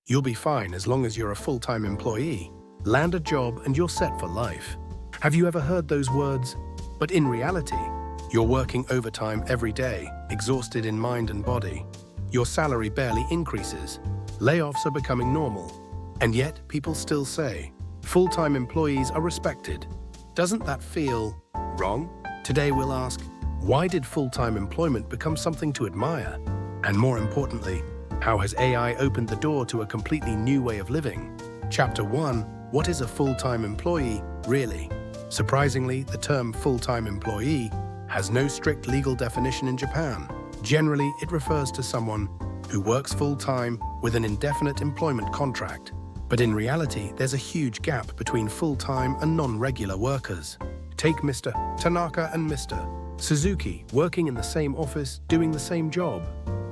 You'll be fine as long as you're a full-time employee. Land a job and you're set for life. Have you ever heard those words? But in reality, you're working overtime every day, exhausted in mind and body. Your salary barely increases. Layoffs are becoming normal. And yet, people still say, full-time employees are respected. Doesn't that feel wrong? Today we'll ask, why did full-time employment become something to admire? And more importantly, how has AI opened the door to a completely new way of living? Chapter 1. What is a full-time employee, really? Surprisingly, the term full-time employee has no strict legal definition in Japan. Generally, it refers to someone who works full-time with an indefinite employment contract. But in reality, there's a huge gap between full-time and non-regular workers. Take Mr. Tanaka and Mr. Suzuki working in the same office, doing the same job.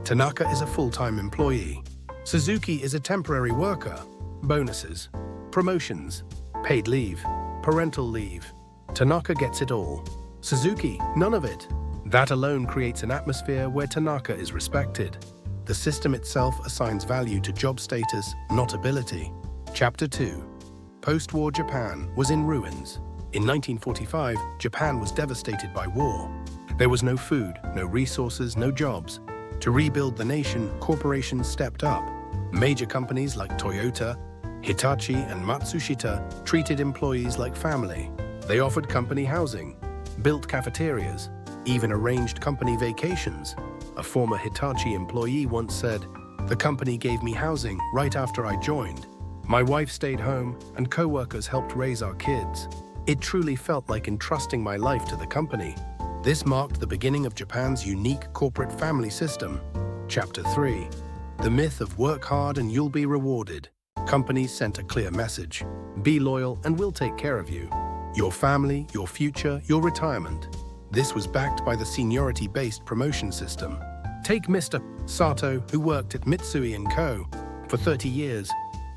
Tanaka is a full-time employee. Suzuki is a temporary worker. Bonuses, promotions, paid leave, parental leave. Tanaka gets it all. Suzuki, none of it. That alone creates an atmosphere where Tanaka is respected. The system itself assigns value to job status, not ability. Chapter 2. Post-war Japan was in ruins. In 1945, Japan was devastated by war. There was no food, no resources, no jobs. To rebuild the nation, corporations stepped up. Major companies like Toyota, Hitachi, and Matsushita treated employees like family. They offered company housing, built cafeterias, even arranged company vacations. A former Hitachi employee once said, "The company gave me housing right after I joined. My wife stayed home and co-workers helped raise our kids. It truly felt like entrusting my life to the company." This marked the beginning of Japan's unique corporate family system. Chapter 3. The myth of work hard and you'll be rewarded. Companies sent a clear message. Be loyal and we'll take care of you. Your family, your future, your retirement. This was backed by the seniority-based promotion system. Take Mr. Sato, who worked at Mitsui & Co. for 30 years.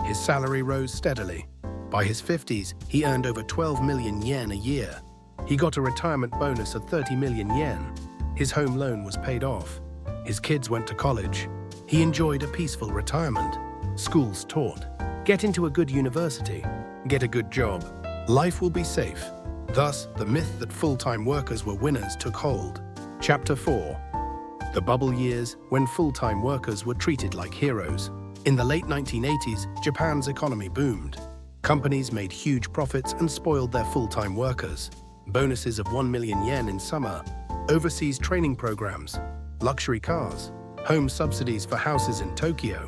His salary rose steadily. By his 50s, he earned over 12 million yen a year. He got a retirement bonus of 30 million yen. His home loan was paid off. His kids went to college. He enjoyed a peaceful retirement. Schools taught. Get into a good university. Get a good job. Life will be safe. Thus, the myth that full-time workers were winners took hold. Chapter 4. The bubble years when full-time workers were treated like heroes. In the late 1980s, Japan's economy boomed. Companies made huge profits and spoiled their full-time workers. Bonuses of 1 million yen in summer, overseas training programs, luxury cars, home subsidies for houses in Tokyo.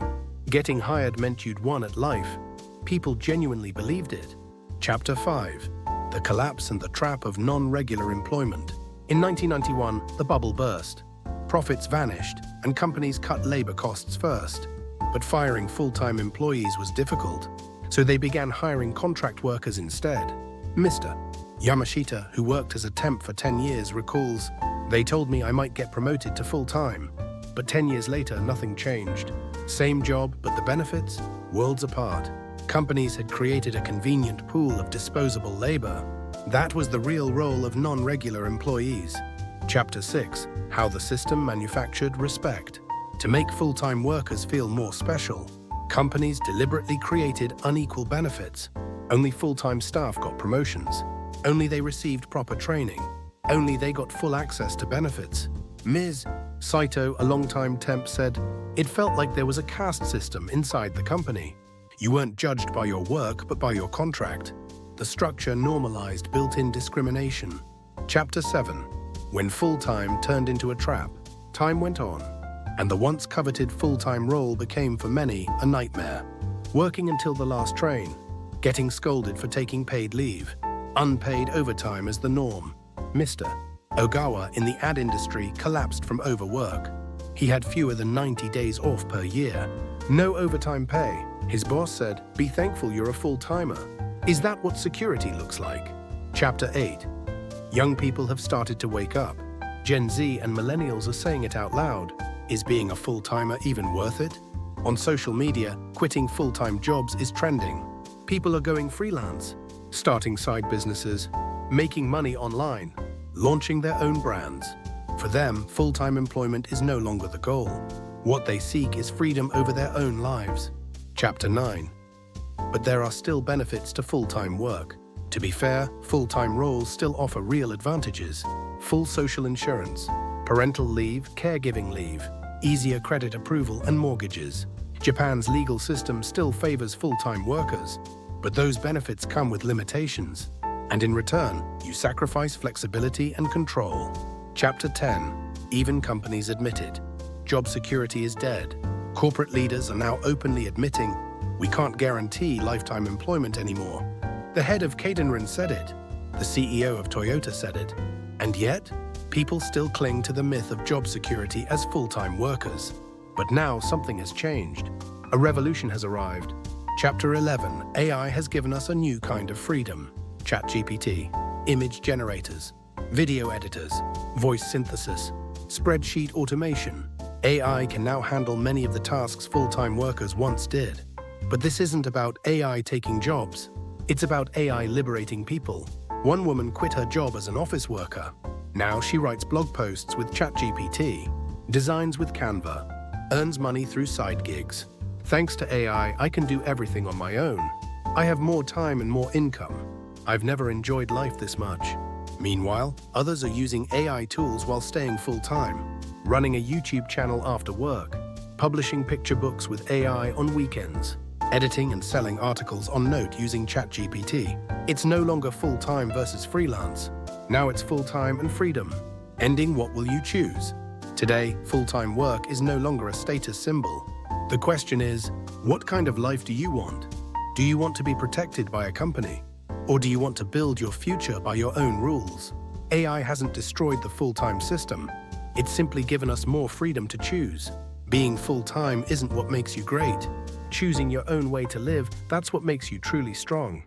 Getting hired meant you'd won at life. People genuinely believed it. Chapter 5. The collapse and the trap of non-regular employment. In 1991, the bubble burst. Profits vanished, and companies cut labor costs first. But firing full-time employees was difficult, so they began hiring contract workers instead. Mr. Yamashita, who worked as a temp for 10 years, recalls, "They told me I might get promoted to full-time. But 10 years later, nothing changed. Same job, but the benefits? Worlds apart." Companies had created a convenient pool of disposable labor. That was the real role of non-regular employees. Chapter 6. How the system manufactured respect. To make full-time workers feel more special, companies deliberately created unequal benefits. Only full-time staff got promotions. Only they received proper training. Only they got full access to benefits. Ms. Saito, a longtime temp, said, "It felt like there was a caste system inside the company. You weren't judged by your work, but by your contract." The structure normalized built-in discrimination. Chapter 7. When full-time turned into a trap. Time went on, and the once coveted full-time role became for many a nightmare. Working until the last train, getting scolded for taking paid leave, unpaid overtime as the norm. Mr. Ogawa in the ad industry collapsed from overwork. He had fewer than 90 days off per year. No overtime pay. His boss said, "Be thankful you're a full-timer." Is that what security looks like? Chapter 8. Young people have started to wake up. Gen Z and millennials are saying it out loud. Is being a full-timer even worth it? On social media, quitting full-time jobs is trending. People are going freelance, starting side businesses, making money online, launching their own brands. For them, full-time employment is no longer the goal. What they seek is freedom over their own lives. Chapter 9. But there are still benefits to full-time work. To be fair, full-time roles still offer real advantages. Full social insurance, parental leave, caregiving leave, easier credit approval and mortgages. Japan's legal system still favors full-time workers, but those benefits come with limitations. And in return, you sacrifice flexibility and control. Chapter 10. Even companies admit it. Job security is dead. Corporate leaders are now openly admitting we can't guarantee lifetime employment anymore. The head of Cadenrin said it. The CEO of Toyota said it. And yet, people still cling to the myth of job security as full-time workers. But now something has changed. A revolution has arrived. Chapter 11. AI has given us a new kind of freedom. ChatGPT, image generators, video editors, voice synthesis, spreadsheet automation. AI can now handle many of the tasks full-time workers once did. But this isn't about AI taking jobs. It's about AI liberating people. One woman quit her job as an office worker. Now she writes blog posts with ChatGPT, designs with Canva, earns money through side gigs. Thanks to AI, I can do everything on my own. I have more time and more income. I've never enjoyed life this much. Meanwhile, others are using AI tools while staying full-time, running a YouTube channel after work, publishing picture books with AI on weekends, editing and selling articles on Note using ChatGPT. It's no longer full-time versus freelance. Now it's full-time and freedom. Ending, what will you choose? Today, full-time work is no longer a status symbol. The question is, what kind of life do you want? Do you want to be protected by a company? Or do you want to build your future by your own rules? AI hasn't destroyed the full-time system. It's simply given us more freedom to choose. Being full-time isn't what makes you great. Choosing your own way to live, that's what makes you truly strong.